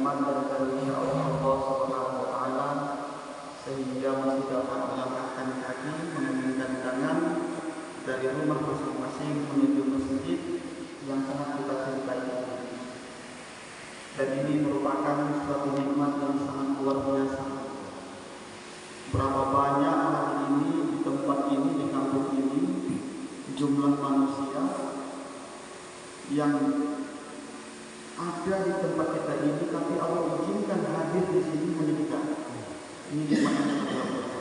rahmat dan karunia Allah Subhanahu wa taala sehingga masih dapat melangkahkan kaki, menginginkan tangan dari rumah masing-masing menuju masjid yang sangat kita cintai ini. Dan ini merupakan suatu nikmat yang sangat luar biasa. Berapa banyak hari ini di tempat ini, di kampung ini, jumlah manusia yang ada di tempat kita ini, tapi Allah izinkan hadir di sini menyedihkan. Ini nikmat yang sangat luar biasa.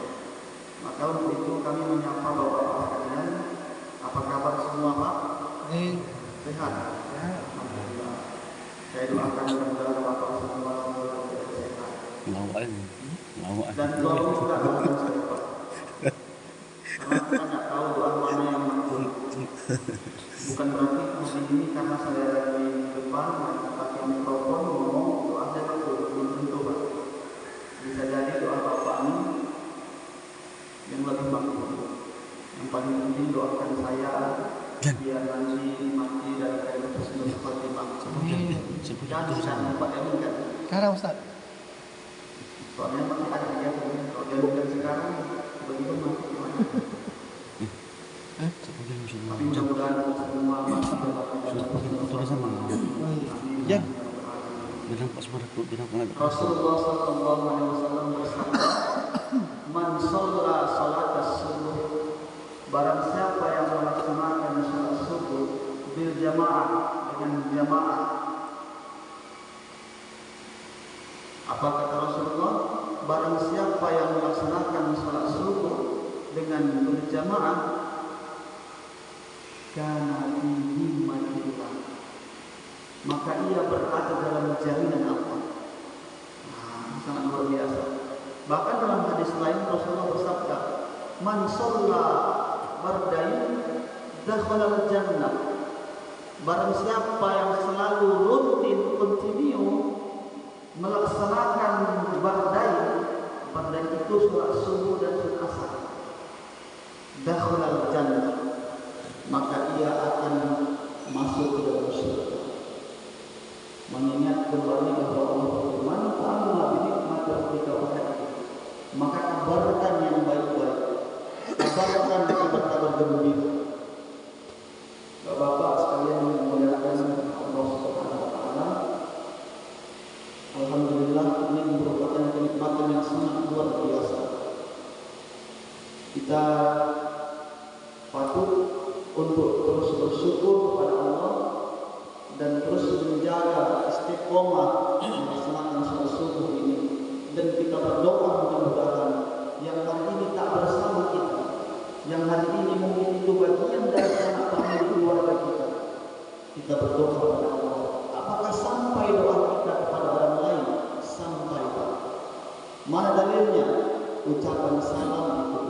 Maka untuk itu kami menyapa bapak-bapak sekalian. Apa kabar semua, Pak? Sehat? Alhamdulillah. Saya doakan mudah-mudahan bapak semua sehat. Dan doa juga doakan saya, Pak. Karena kita nggak tahu doa mana yang makbul. Bukan berarti hari ini karena saya lagi di depan pakai mikrofon ngomong doa saya makbul, belum tentu, Pak. Bisa jadi doa bapak ini yang lebih makbul. Yang paling penting doakan saya biar nanti mati dari kayu tersebut seperti bangsa. Jangan jangan Pak Emin kan? Sekarang Ustaz. Soalnya masih ada dia kalau dia bukan sekarang begitu mati gimana? Tapi mudah-mudahan semua masih Rasulullah sallallahu alaihi wasallam bersabda, "Man shalla salatas subuh." Barang siapa yang melaksanakan salat subuh bil jamaah, dengan jamaah. Apa kata Rasulullah? Barang siapa yang melaksanakan salat subuh dengan berjamaah, kana fi himmatillah, maka ia berada dalam jaminan Allah. Sangat luar biasa. Bahkan dalam hadis lain Rasulullah bersabda, "Man shalla bardain dakhala al-jannah." Barang siapa yang selalu rutin continue melaksanakan bardain itu salat subuh dan salat asar, dakhala al-jannah, maka ia akan masuk ke dalam surga. Mengingat kembali bahwa Allah berfirman, "Amma binikmati rabbika fahaddits." Maka kabarkan yang baik-baik, kabarkan kabar-kabar gembira. Bapak-bapak sekalian yang dimuliakan Allah Subhanahu wa taala, alhamdulillah ini merupakan kenikmatan yang sangat luar biasa. Kita patut untuk terus bersyukur kepada Allah dan terus menjaga istiqomah melaksanakan salat subuh ini, dan kita berdoa mudah-mudahan yang hari ini tak bersama kita, yang hari ini mungkin itu bagian dari anak famili keluarga kita berdoa kepada Allah. Apakah sampai doa kita kepada orang lain? Sampai, Pak. Mana dalilnya? Ucapan salam itu,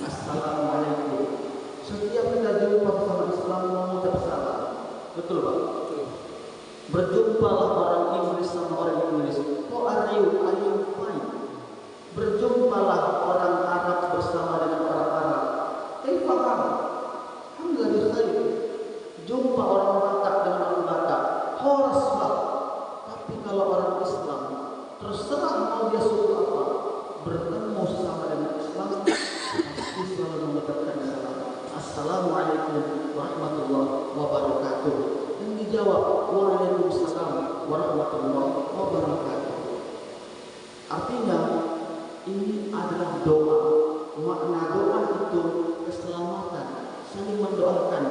assalamualaikum. Setiap kita jumpa sama Islam mengucap salam. Betul, Pak? Berjumpalah orang Inggris sama orang Inggris. How are you? Are you fine? Berjumpalah orang Arab bersama dengan orang Arab. Kaifa kamu? Alhamdulillah khair. Jumpa orang Batak dengan orang Batak. Horaslah. Tapi kalau orang Islam, terserah mau dia suku apa, bertemu sama dengan Islam, pasti selalu mengucapkan salam. Assalamualaikum warahmatullahi wabarakatuh. Dan dijawab, waalaikumsalam warahmatullahi wabarakatuh. Artinya ini adalah doa. Makna doa itu keselamatan, saling mendoakan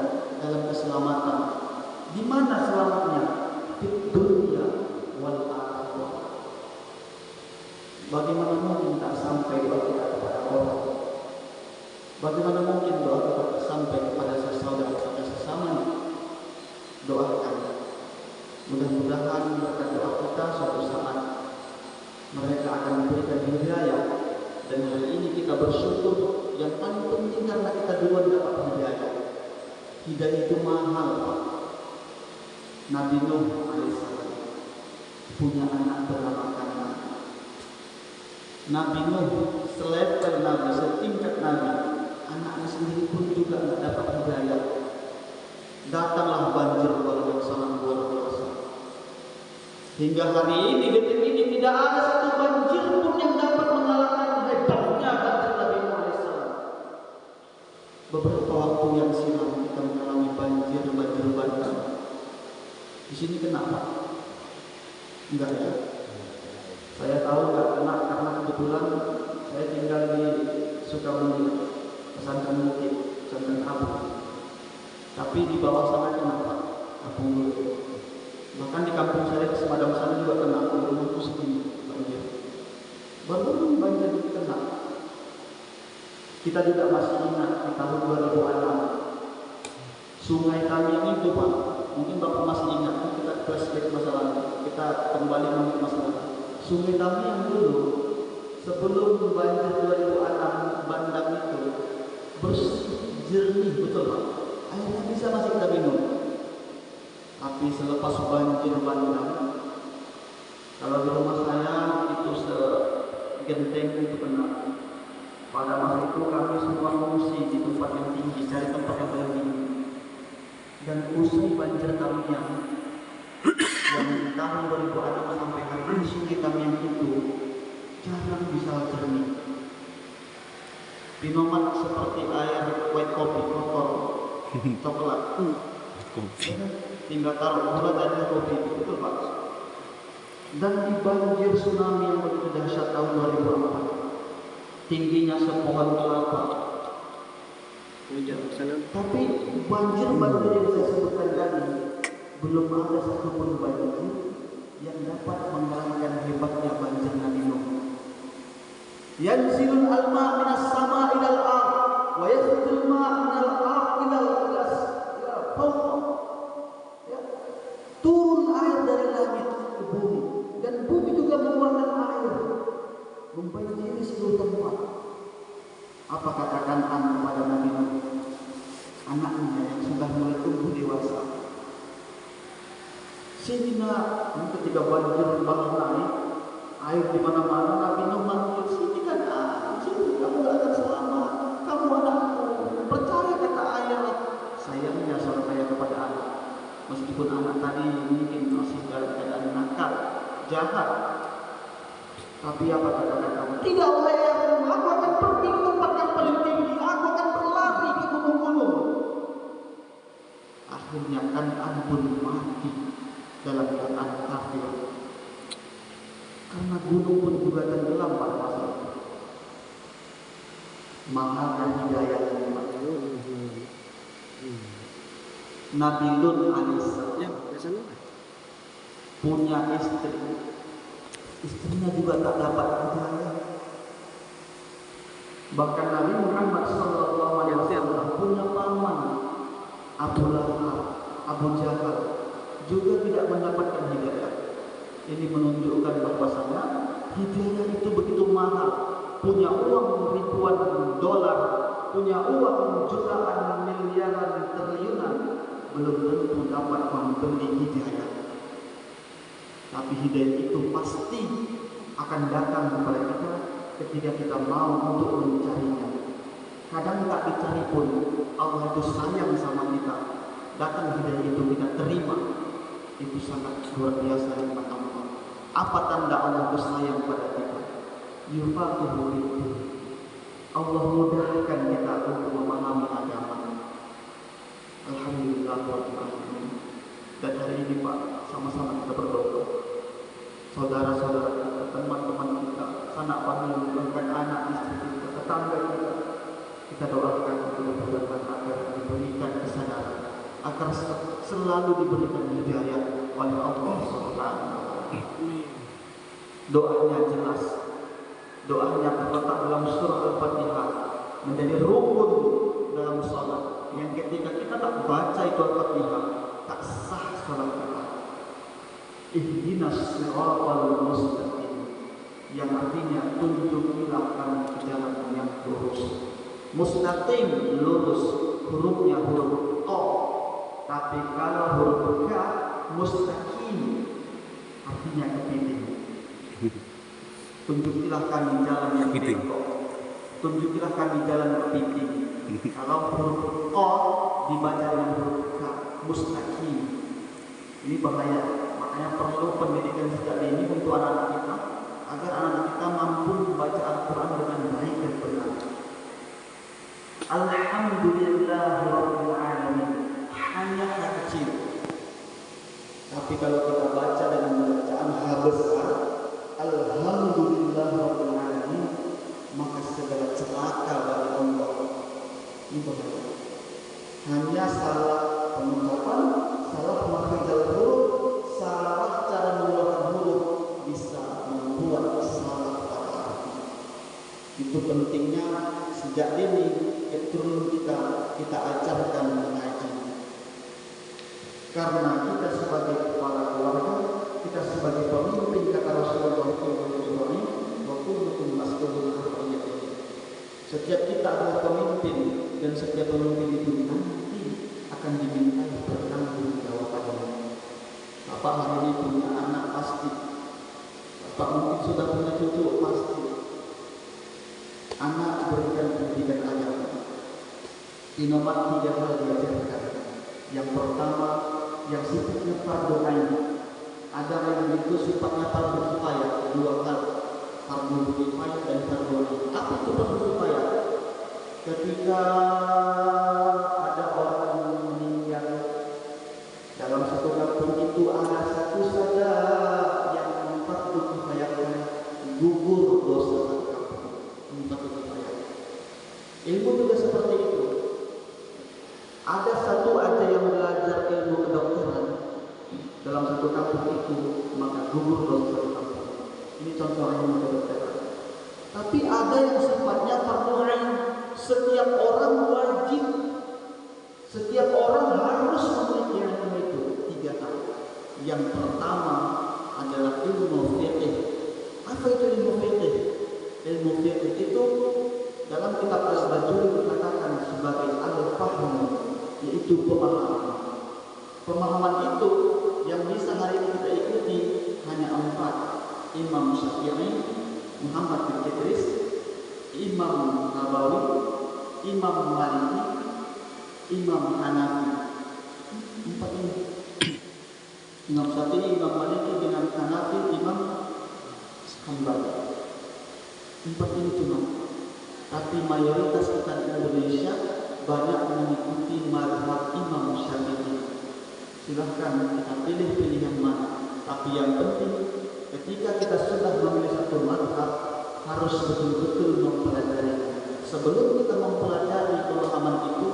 dalam keselamatan. Di mana selamatnya? Di dunia wal akhirah. Bagaimana mungkin tak sampai doa kita kepada orang? Bagaimana mungkin doa kita sampai kepada saudara kita sesama? Doakan. Mudah-mudahan berkat doa kita suatu saat mereka akan memberikan hidayah. Dan hari ini kita bersyukur, yang paling penting karena kita duluan dapat hidayah. Hidayah itu mahal, Pak. Nabi Nuh alaihissalam punya anak bernama Kan'an. Nabi Nuh selevel Nabi, setingkat Nabi, anaknya sendiri pun juga tidak dapat hidayah. Datanglah banjir yang sangat luar biasa. Hingga hari ini, detik ini Tidak ada satu banjir pun yang dapat mengalahkan hebatnya banjir Nabi Muhammad SAW. Beberapa waktu yang silam kita mengalami banjir bandang. Di sini kenapa? Enggak ya? Saya tahu enggak kena karena kebetulan saya tinggal di Sukabumi, pesantren Bukit, pesantren Abu. Tapi di bawah sana kenapa? Abu. Bahkan di kampung saya di Semadam sana juga kena, rumahku segini banjir. Baru banjir kena. Kita juga masih ingat di tahun 2006 sungai kami itu Pak, mungkin Bapak masih ingat, kita flashback masa lalu, kita kembali ke masa lalu. Sungai kami yang dulu sebelum banjir 2006 bandang itu bersih, jernih, betul Pak. Airnya bisa masih kita minum. Tapi selepas banjir bandang, kalau di rumah saya itu segenteng itu kena. Pada masa itu kami semua mengungsi di tempat yang tinggi, cari tempat yang paling tinggi. Dan usai banjir kami yang di tahun 2006 sampai hari ini sungai kami yang itu jarang bisa jernih. Minuman seperti air white coffee, kotor, coklat, tinggal taruh gula dan kopi, betul Pak. Dan di banjir tsunami yang begitu dahsyat tahun 2004, tingginya sepohon kelapa. Tapi banjir yang saya sebutkan tadi belum ada satupun banjir yang dapat mengalahkan hebatnya banjir Nabi Nuh. Yanzilul alma minas sama ilal ard wa yakhudul ma minal ard ilal fawq. Turun air dari langit ke bumi, dan bumi juga mengeluarkan air membanjiri seluruh tempat. Apa katakan kepada Nabi Nuh, anaknya yang sudah mulai tumbuh dewasa? Sehingga ketika banjir bahar naik, air di mana-mana, Nabi Nuh manggil, sini kan, sini kamu gak akan selamat, kamu anakku, percaya kata ayah. Sayangnya seorang ayah kepada anak, meskipun anak tadi mungkin masih dalam keadaan nakal, jahat, tapi apa kata kamu? Tidak, wahai ayahku, aku akan pergi ke tempat yang paling tinggi, aku akan berlari ke gunung-gunung. Akhirnya kan pun mati dalam keadaan kafir, karena gunung pun juga tenggelam pada masa itu. Mahalnya hidayah Nabi Lut alaihissalam punya istri, istrinya juga tak dapat hidayah. Bahkan Nabi Muhammad SAW punya paman Abu Lahab, Abu Jahal juga tidak mendapatkan hidayah. Ini menunjukkan bahwasanya hidayah itu begitu mahal. Punya uang ribuan dolar, punya uang jutaan, miliaran, triliunan, belum tentu dapat membeli hidayah. Tapi hidayah itu pasti akan datang kepada kita ketika kita mau untuk mencarinya. Kadang tak dicari pun Allah itu sayang sama kita. Datang hidayah itu kita terima, itu sangat luar biasa yang pertama. Apa tanda Allah itu sayang pada kita? Yufaqihu fiddin. Allah mudahkan kita untuk memahami agama. Alhamdulillah rabbil alamin. Dan hari ini Pak, sama-sama kita berdoa. Saudara-saudara kita, teman-teman kita, sanak famili, bahkan anak istri kita, tetangga kita doakan untuk mudah-mudahan agar diberikan kesadaran, agar selalu diberikan hidayah oleh Allah Subhanahu. Doanya jelas, doanya terletak dalam surah Al-Fatihah, menjadi rukun dalam salat. Yang ketika kita tak baca itu Al-Fatihah, tak sah salat kita. Ihdinas siratal mustaqim, yang artinya tunjukilah kami ke jalan yang lurus. Mustaqim, lurus, hurufnya huruf O. Tapi kalau huruf K, mustaqim, artinya kepiting. Tunjukilah kami jalan yang bengkok, tunjukilah kami jalan kepiting. Kalau huruf O dibaca dengan huruf K, mustaqim, ini bahaya. Makanya perlu pendidikan sejak dini untuk anak-anak kita, agar anak kita mampu membaca Al-Quran dengan baik dan benar. Alhamdulillahirabbil alamin, hanya hal kecil. Tapi kalau kita baca dengan bacaan H besar, Alhamdulillahirabbil alamin, maka segala celaka bagi Allah ini bahaya. Hanya salah pengucapan, salah makhrajal huruf, salah cara mengeluarkan huruf bisa membuat salah pada arti. Itu pentingnya sejak dini turun kita ajarkan mengaji. Karena kita sebagai kepala keluarga, kita sebagai pemimpin, kata Rasulullah SAW, setiap kita adalah pemimpin, dan setiap pemimpin itu nanti akan dimintai pertanggungjawabannya. Bapak hari ini punya anak pasti, Bapak mungkin sudah punya cucu pasti. Anak berikan pendidikan agama. Nomor 3 hal diajarkan. Yang pertama, yang sifatnya fardu ain. Ada yang itu sifatnya fardu kifayah, 2 hal. Fardu kifayah dan fardu ain. Apa itu fardu kifayah? Ketika ada orang meninggal dalam satu kampung itu, ada satu saja yang fardu kifayahkan, gugur dosa kampung. Ini fardu kifayah. Ilmu juga seperti itu. Ada satu aja yang belajar ilmu kedokteran dalam satu kampung itu, maka gugur dosa kampung. Ini contoh ilmu kedokteran. Tapi ada yang sifatnya fardu ain. Setiap orang wajib, setiap orang harus memiliki ilmu itu. 3 hal. Yang pertama adalah ilmu fiqh. Apa itu ilmu fiqh? Ilmu fiqh itu dalam kitab Al-Bajuri dikatakan sebagai al-fahm, yaitu pemahaman. Pemahaman itu yang bisa hari ini kita ikuti hanya 4. Imam Syafi'i, Muhammad bin Idris, Imam Nabawi, Imam Maliki, Imam Hanafi. 4 ini. Imam Syafi'i, Imam Maliki, Imam Hanafi, Imam Hambali. 4 ini cuma. Tapi mayoritas kita di Indonesia banyak mengikuti mazhab Imam Syafi'i. Silahkan kita pilih pilihan mana. Tapi yang penting ketika kita sudah memilih satu mazhab, harus betul-betul mempelajarinya. Sebelum kita mempelajari pemahaman itu,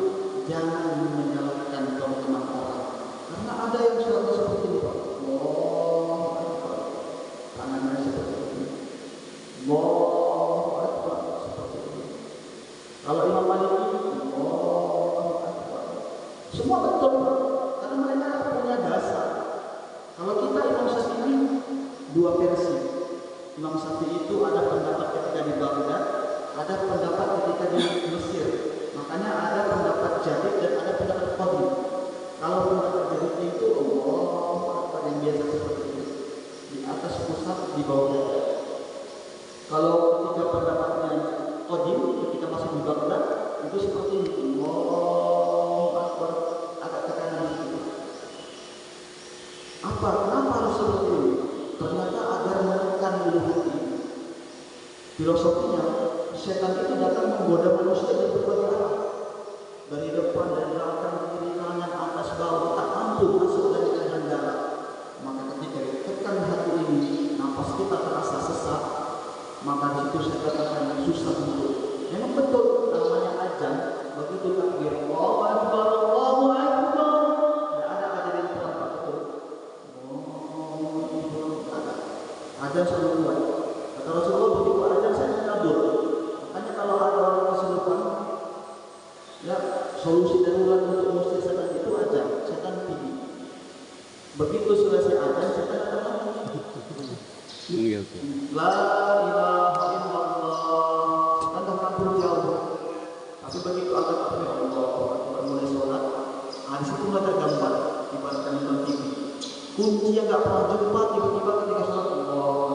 jangan menyalahkan pemahaman orang. Karena ada yang sudah seperti itu. Tangannya seperti ini. Seperti ini. Kalau Imam Maliki, semua betul, karena mereka punya dasar. Kalau kita Imam Syafi'i 2 versi. Imam Syafi'i itu ada pendapat ketika di Baghdad, ada pendapat ketika di Mesir. Makanya ada pendapat jadid dan ada pendapat qadim. Kalau pendapat jadid itu apa yang biasa seperti ini, di atas pusat, di bawah. Kalau ketika pendapatnya qadim, ketika masuk di Baghdad, itu seperti ini. Akbar, agak ke kanan sedikit. Apa? Kenapa harus seperti ini? Ternyata agar menekan ulu hati. Filosofinya, setan itu datang menggoda manusia dari berbagai arah, dari depan, dari belakang, kiri kanan, atas bawah, tak mampu masuk dari kanan darah. Maka ketika ditekan hati ini, nafas kita terasa sesak, maka itu setan akan susah untuk. Memang betul namanya azan, begitu takbir Allahu Akbar, Allahu Akbar, tidak ada ajaran terlambat betul. Azan selalu kuat. Kata Rasulullah, begitu azan saya kabur. Makanya kalau ada orang kesurupan, ya solusi darurat untuk mengusir setan itu azan, setan pergi. Begitu selesai azan, setan datang lagi. La ilaha illallah. Setan dah kabur jauh. Tapi begitu agak kabur Allah, mulai sholat, di situ nggak tergambar ibaratkan nonton TV. Kunci yang nggak pernah jumpa tiba-tiba ketika sholat Allah.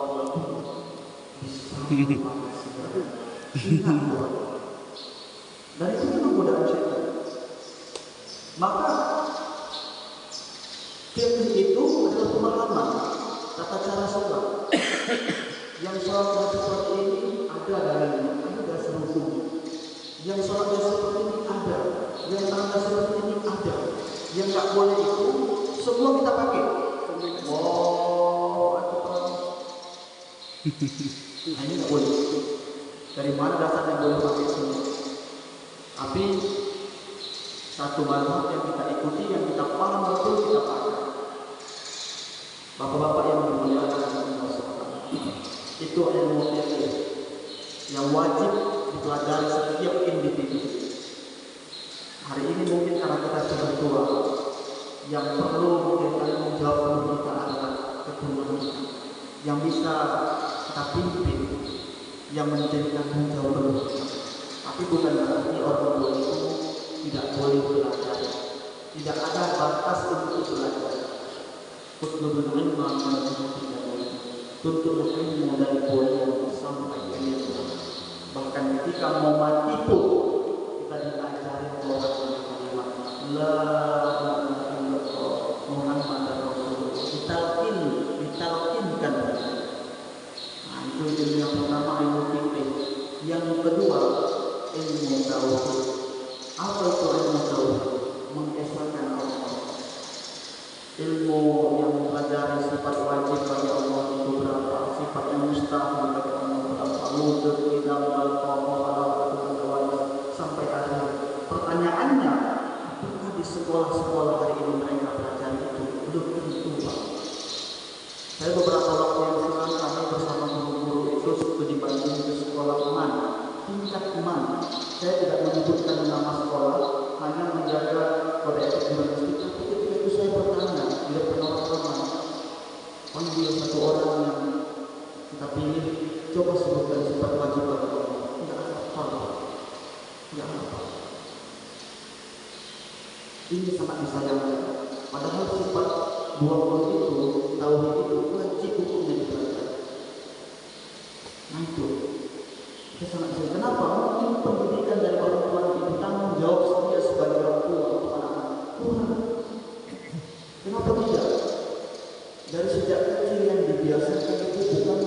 Dan itu memang godaan syaitan. Maka Fikih itu adalah pemahaman tata cara sholat. Yang sholatnya seperti ini ada dalilnya, ada dasar hukum. Yang sholatnya seperti ini ada, yang tanda seperti ini ada. Yang nggak boleh itu semua kita pakai. Oh, nah, ini nggak boleh. Dari mana dasarnya boleh pakai semua? Tapi satu mazhab yang kita ikuti, yang kita paham betul kita pakai. Bapak-bapak yang dimuliakan Allah, itu ilmu fikih yang wajib dipelajari setiap individu. Hari ini mungkin karena kita sudah tua, yang perlu mungkin tanggung jawab kita adalah keturunan kita, yang bisa kita pimpin, yang menjadi tanggung jawab kita. Tapi bukan berarti orang tua itu tidak boleh belajar. Tidak ada batas untuk belajar. Utlubul ilma tuntut ilmu dari kuliah sampai kemudian. Bahkan ketika mau mati pun kita diajari bahwa kalimat la ilaha illallah Muhammadar Rasulullah, ditalkinkan. Nah, itu ilmu yang pertama, ilmu fikih. Yang kedua, ilmu tauhid. Apa itu ilmu tauhid? Mengesahkan Allah. Ilmu yang mempelajari sifat wajib bagi Allah itu berapa, sifat yang mustahil bagi Allah berapa, wujud tidak sampai akhir. Pertanyaannya, apakah di sekolah-sekolah hari ini mereka belajar itu? Belum tentu, Pak. Saya beberapa waktu yang silam kami bersama guru-guru itu studi banding di sekolah MAN, tingkat MAN. Saya tidak menyebutkan nama sekolah, hanya menjaga kode etik jurnalistik. Tapi ketika itu saya bertanya, tidak pernah orang panggil satu orang yang kita pilih, coba sebutkan sifat wajib bagi Allah. Tidak apa-apa. Tidak apa-apa. Ini sangat disayangkan. Padahal sifat 20 itu, tauhid itu wajib hukumnya dipelajari. Nah itu, saya sangat disayangkan. Kenapa? Mungkin pendidikan dari orang tua itu tanggung jawab dia sebagai orang tua untuk anak-anak. Kenapa tidak? Dari sejak kecil yang dibiasakan itu bukan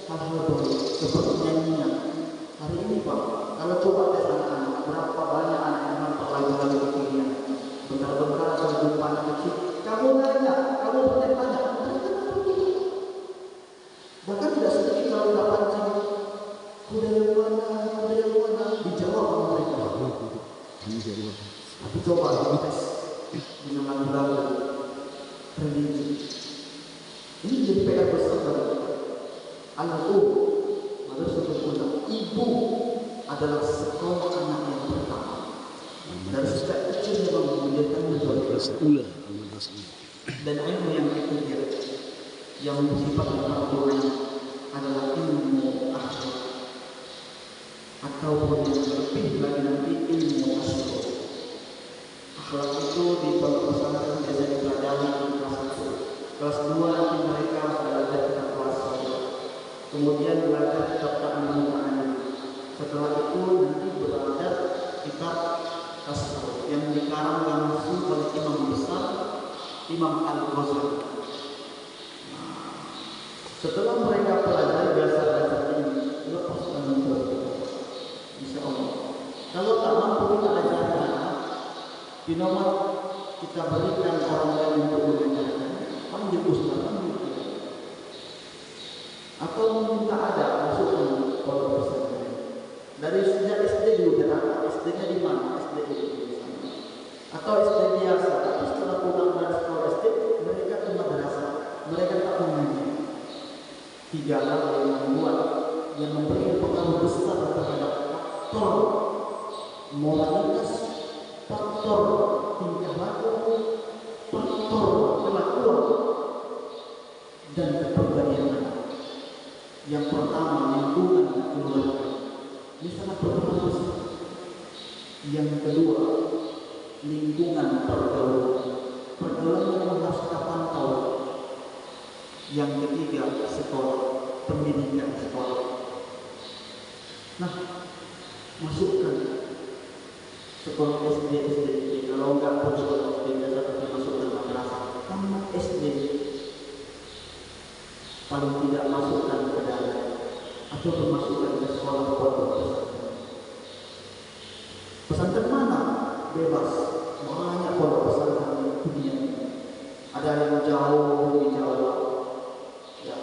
hal-hal baru seperti nyanyian. Hari ini Pak, kalau coba tes anak-anak, berapa banyak anak yang nampak lagu-lagu kekinian. Bentar-bentar kalau jumpa anak kecil, kamu nanya, kamu bertanya, bahkan tidak sedikit kalau tidak pancing, kuda yang mana, dijawab sama mereka. Tapi coba tes dengan lagu-lagu religi. Ini jadi PR besar bagi kita. Anakku, ibu adalah sekolah anak yang pertama. Dari sejak kecil memang menjadikan menjadi dan ilmu yang ketiga yang bersifat Al-Quran adalah ilmu akhlak, ataupun yang lebih lagi nanti ilmu tasawuf. Akhlak itu di pondok pesantren biasa dipelajari di kelas 1. Kelas 2 nanti mereka belajar kitab kelas 1. Kemudian belajar kitab ta'amul. Setelah itu nanti belajar kitab tasawuf yang dikarang langsung oleh imam besar Imam Al-Ghazali. Setelah mereka pelajari dasar-dasar ini, lepaskan untuk insya Allah. Kalau tak mampu kita ajarkan, di nomor kita berikan orang lain untuk mengajarkan, panggil ustaz, panggil kita. Atau minta ada masukkan pondok pesantren. Dari sejak SD dulu, SD-nya di mana? SD di sana. Atau SD biasa, tapi setelah pulang dari sekolah SD, mereka ke madrasah, mereka tak mengaji. 3 hal yang membuat yang memberikan pengaruh besar terhadap faktor moralitas, faktor tingkah laku, faktor kelakuan dan kepribadian. Yang pertama, lingkungan keluarga. Ini sangat berpengaruh besar. Yang kedua, lingkungan pergaulan. Pergaulan yang harus kita pantau. Yang ketiga, sekolah, pendidikan sekolah. Nah, masukkan sekolah SD, kalau enggak pun sekolah SD biasa, tapi masukkan madrasah. Tamat paling tidak masukkan ke dalam atau memasukkan ke sekolah pondok pesantren mana bebas, banyak pondok pesantren di dunia ini. Ada yang jauh di Jawa, ya,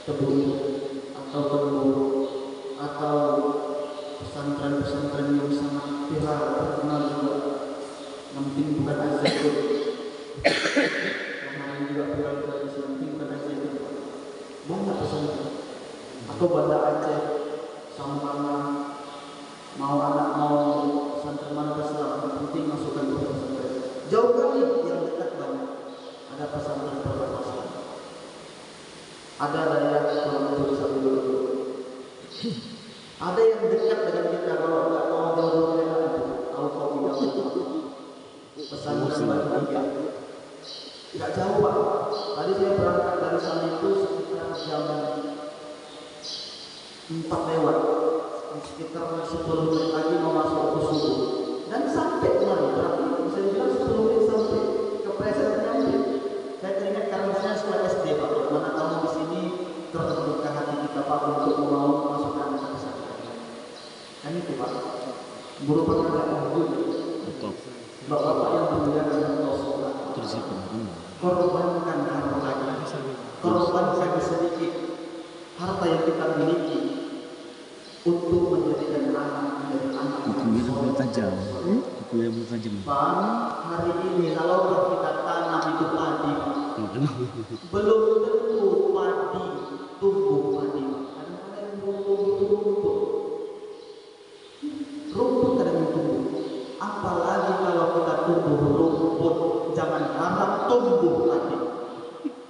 Tebing atau Tembur atau pesantren-pesantren yang sangat viral terkenal juga. Yang penting bukan Al-Zaitun. Yang lain juga viral dari yang penting bukan Al-Zaitun. Banyak pesantren. Atau Banda Aceh, Sambana, mau anak mau pesantren mana terserah, yang penting masukkan ke pesantren. Jauh kali yang dekat banyak. Ada pesantren perbatasan. Ada daerah kurang lebih satu dua. Ada yang dekat dengan kita kalau nggak mau jauh mereka itu tahu kopi pesantren bagi kita. Nggak jauh Pak. Tadi saya berangkat dari sana itu sekitar jam 4 lewat. Sekitar 10 menit lagi mau masuk ke subuh. Dan sampai kemarin berarti bisa dibilang 10 menit sampai ke preset nyampe. Saya teringat karena saya sekolah SD Pak. Mana tahu di sini terbuka hati kita Pak untuk mau masukkan ke pesantren. Kan itu Pak. Guru pengajar juga. Bapak-bapak yang memuliakan Allah Subhanahu. Korbankan harta lagi. Korbankan sedikit harta yang kita miliki untuk menjadikan anak menjadi anak yang tajam. Bang, hari ini kalau kita tanam itu padi, belum tentu padi tumbuh padi. Kadang-kadang tumbuh itu rumput kadang tumbuh. Apalagi kalau kita tumbuh rumput, jangan harap tumbuh padi.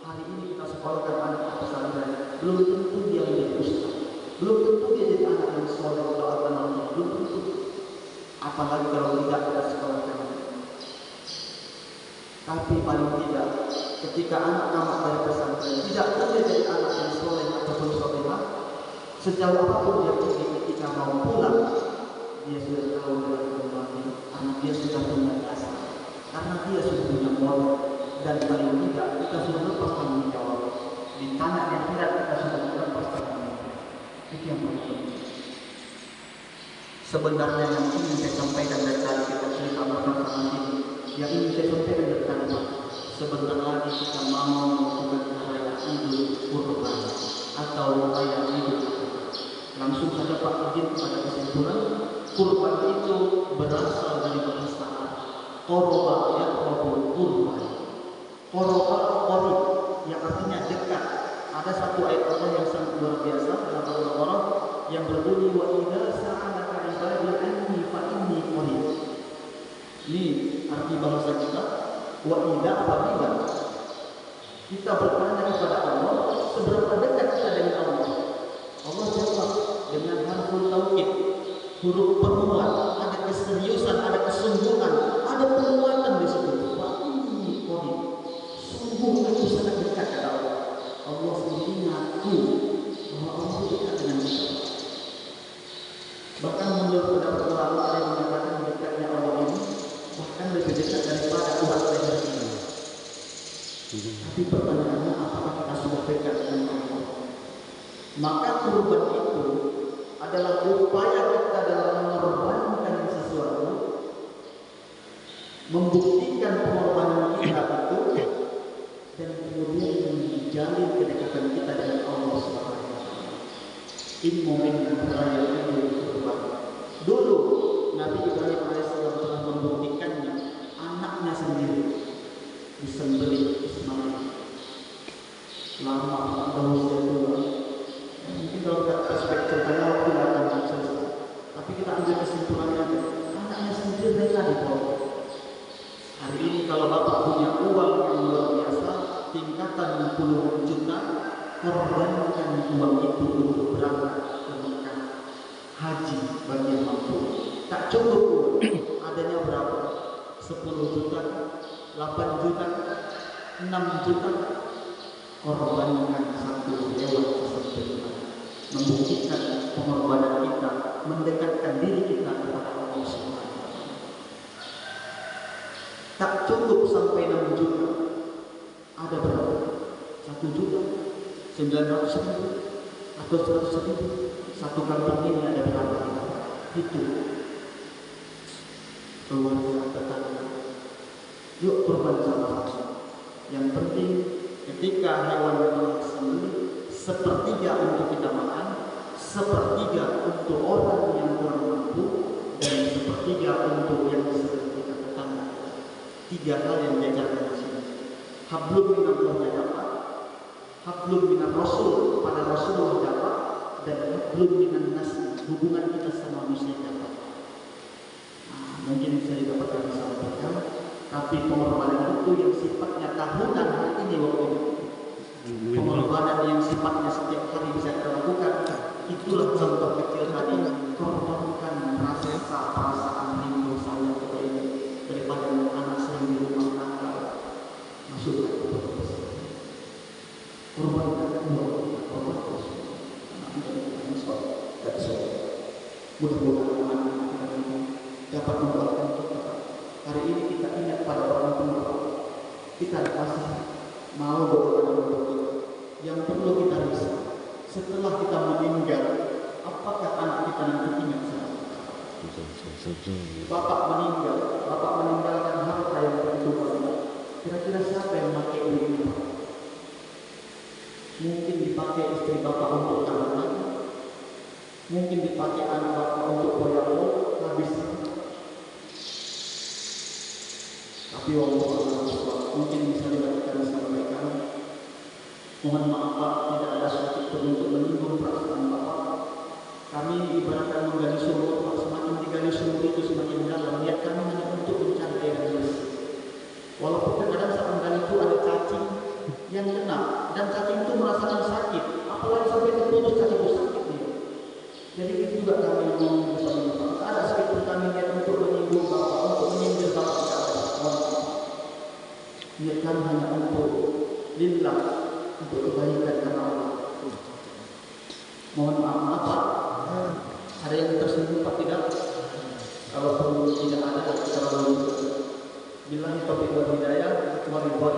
Hari ini kita sekolahkan anak pesantren, belum tentu dia menjadi ustaz, belum tentu dia jadi anak yang soleh doakan Allah, belum tentu. Apalagi kalau tidak ada sekolahkan. Tapi paling tidak, ketika anak tamat dari pesantren, tidak boleh jadi anak yang soleh ataupun solehah. Sejauh apapun dia pergi, ketika mau pulang, dia sudah tahu dia kembali, karena dia sudah punya dasar, karena dia sudah punya modal, dan paling tidak kita sudah lepas tanggung jawab. Di tanah yang tidak kita sudah lepas tanggung jawab. Itu yang paling penting. Sebenarnya yang ingin saya sampaikan dari tadi kita cerita bersama ini, yang ingin saya sampaikan dari tadi, sebentar lagi kita mau melakukan perayaan Idul Kurban atau perayaan Idul Adha. Langsung saja Pak izin kepada kesimpulan, kurban itu berasal dari bahasa Qoroba ya kurban. Qoroba qorib yang artinya dekat. Ada satu ayat Allah yang sangat luar biasa dalam Al-Qur'an yang berbunyi wa idza sa'alaka ibadi anni fa inni qarib. Ini arti bahasa kita, wa idza apabila kita bertanya kepada Allah seberapa dekat kita dengan Allah. Allah jawab dengan harful taukid, huruf penguat, ada keseriusan, ada kesungguhan, ada penguatan di situ. Wa inni qarib. Sungguh aku sangat dekat kepada Allah. Allah sendiri mengaku bahwa Allah dekat dengan kita. Bahkan menurut pendapat ulama ada yang mengatakan dekatnya Allah ini bahkan lebih dekat daripada urat leher ini. Tapi pertanyaannya, apakah kita sudah dekat dengan Allah? Maka kurban itu adalah upaya kita dalam mengorbankan sesuatu, membuktikan pengorbanan kita itu, dan kemudian menjalin kedekatan kita dengan Allah Subhanahu wa taala. Ini momen perayaan Idul Kurban. Dulu Nabi Ibrahim alaihissalam telah membuktikannya, anaknya sendiri disembelih Ismail. Lama usia tua. Mungkin kalau kita aspek ceritanya waktu akan selesai. Tapi kita ambil kesimpulannya, anaknya sendiri rela dipotong. Hari ini kalau bapak punya uang yang luar biasa, tingkatan puluhan juta, korbankan uang itu untuk berangkat ke Mekah haji bagi yang mampu. Tak cukup adanya berapa? 10 juta, 8 juta, 6 juta. Korbankan satu hewan tersebut, membuktikan pengorbanan kita, mendekatkan diri kita kepada Allah Subhanahu wa taala. Tak cukup sampai 6 juta. Ada berapa? 1 juta, 900.000 atau 100.000, satu kambing ini ada berapa? Itu keluarga tetangga. Yuk kurban sama-sama. Yang penting ketika hewan yang disembelih, sepertiga untuk kita makan, sepertiga untuk orang yang kurang mampu, dan sepertiga untuk yang seperti tetangga. 3 hal yang diajarkan di sini. Hablum minallah dapat, hablum minar rasul pada Rasulullah dapat, dan hablum minan nas hubungan kita sama manusia dapat. Mungkin bisa didapatkan disampaikan, tapi pengorbanan itu yang sifatnya tahunan hari ini waktu ini, pengorbanan yang sifatnya setiap hari bisa kita lakukan, itulah contoh kecil tadi. Korbankan perasaan rindu sayang kita ini daripada anak sering di rumah tangga masukkan ke proses. Korbankan korban mudah-mudahan dapat membawakan kita. Hari ini kita ingat pada orang tua, kita masih mau berdoa untuk kita. Yang perlu kita risau, setelah kita meninggal, apakah anak kita nanti ingat sama? Bapak meninggalkan harta yang begitu banyak. Kira-kira siapa yang memakai duit itu? Mungkin dipakai istri bapak untuk anak, mungkin dipakai anak bapak untuk koyako, habis. Tapi mungkin bisa dilakukan disampaikan. Mohon maaf Pak, tidak ada sedikit pun untuk menyinggung perasaan Bapak. Kami ibaratkan menggali sumur, Pak. Semakin digali sumur itu semakin dalam. Niat kami hanya untuk mencari air yang bersih. Walaupun terkadang saat menggali itu ada cacing yang kena, dan cacing itu merasakan sakit. Apalagi sampai terputus cacing itu sakit nih. Jadi itu juga kami mau bersama Bapak. Ada sedikit pun kami niat untuk menyinggung Bapak, untuk menyindir Bapak. Niat kami hanya untuk lillah, untuk kebaikan karena Allah. Mohon maaf Pak. Ada yang tersinggung Pak tidak? Kalau perlu tidak ada, kita lalu bilang topik wal hidayah, wa ridwan